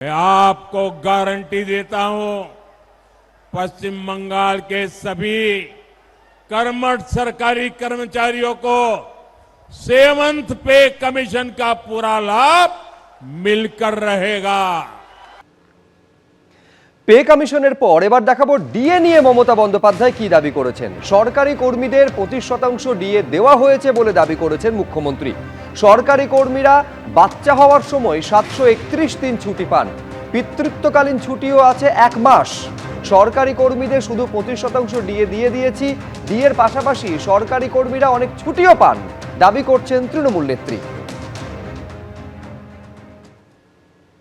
मैं आपको गारंटी देता हूं, पश्चिम बंगाल के सभी कर्मठ सरकारी कर्मचारियों को 7th पे कमीशन का पूरा लाभ मिलकर रहेगा। পে কমিশনের পর এবার দেখাবো ডিএ নিয়ে মমতা বন্দ্যোপাধ্যায় কি দাবি করেছেন। সরকারি কর্মীদের 25% ডিএ দেওয়া হয়েছে বলে দাবি করেছেন মুখ্যমন্ত্রী। সরকারি কর্মীরা বাচ্চা হওয়ার সময় 731 দিন ছুটি পান, পিতৃত্বকালীন ছুটিও আছে 1 মাস। সরকারি কর্মীদের শুধু 25% ডিএ দিয়ে দিয়েছি, ডিএর পাশাপাশি সরকারি কর্মীরা অনেক ছুটিও পান, দাবি করছেন তৃণমূল নেত্রী।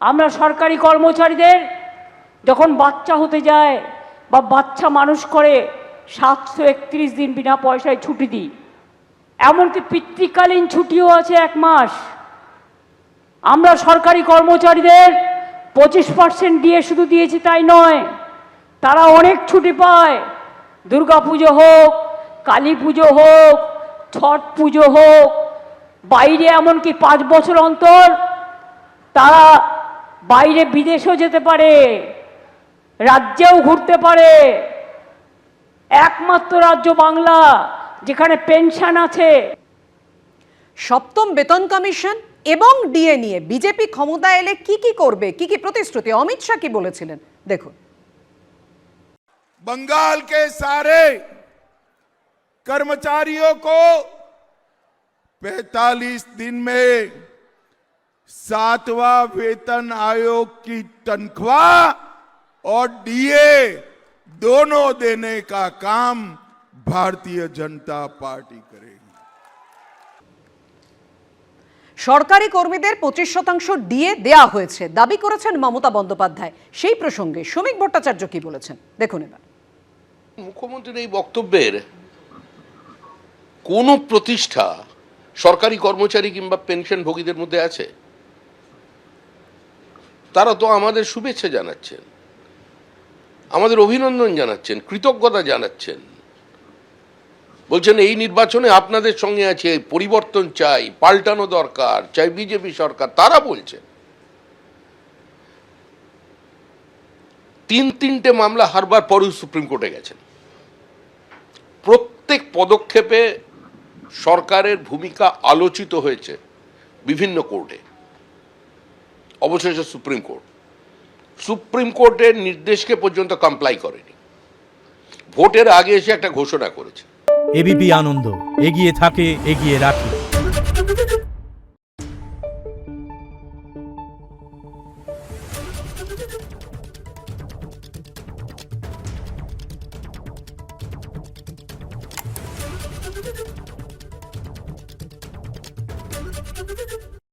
আমরা সরকারি কর্মচারীদের যখন বাচ্চা হতে যায় বা বাচ্চা মানুষ করে 731 দিন বিনা পয়সায় ছুটি দিই, এমনকি পিতৃকালীন ছুটিও আছে 1 মাস। আমরা সরকারি কর্মচারীদের 25% ডিএ শুধু দিয়েছি তাই নয়, তারা অনেক ছুটি পায়। দুর্গাপুজো হোক, কালী পুজো হোক, ছট পুজো হোক, বাইরে এমনকি 5 বছর অন্তর তারা বাইরে বিদেশেও যেতে পারে, রাজ্যেও ঘুরতে পারে। একমাত্র রাজ্য বাংলা যেখানে পেনশন আছে। সপ্তম বেতন কমিশন এবং ডিএ নিয়ে বিজেপি ক্ষমতা এলে কি কি করবে, কি কি প্রতিশ্রুতি অমিত শাহ কি বলেছিলেন দেখুন। बंगाल के सारे कर्मचारियों को 45 दिन में 7वां वेतन आयोग की तनख्वाह और डीए दोनों देने का काम भारतीय जनता पार्टी करेगी। সরকারি কর্মীদের 25% ডিএ দেয়া হয়েছে দাবি করেছেন মমতা বন্দ্যোপাধ্যায়। সেই প্রসঙ্গে শ্রমিক ভট্টাচার্য কি বলেছেন দেখুন এবার। মুখ্যমন্ত্রীর এই বক্তব্যের কোন প্রতিষ্ঠা সরকারি কর্মচারী কিংবা পেনশনভোগীদের মধ্যে আছে? তারা তো আমাদের শুভেচ্ছা জানাচ্ছেন, আমাদের অভিনন্দন জানাচ্ছেন, কৃতজ্ঞতা জানাচ্ছেন, বলছেন এই নির্বাচনে আপনাদের সঙ্গে আছে, পরিবর্তন চাই, পাল্টানো দরকার, চাই বিজেপি সরকার। তারা বলছেন 3টে মামলা হারবার পরেও সুপ্রিম কোর্টে গেছেন। প্রত্যেক পদক্ষেপে সরকারের ভূমিকা আলোচিত হয়েছে বিভিন্ন কোর্টে, অবশেষে সুপ্রিম কোর্টের নির্দেশকে পর্যন্ত কমপ্লাই করেনি। ভোটের আগে এসে একটা ঘোষণা করেছে। এবিপি আনন্দ এগিয়ে থাকে, এগিয়ে রাখে।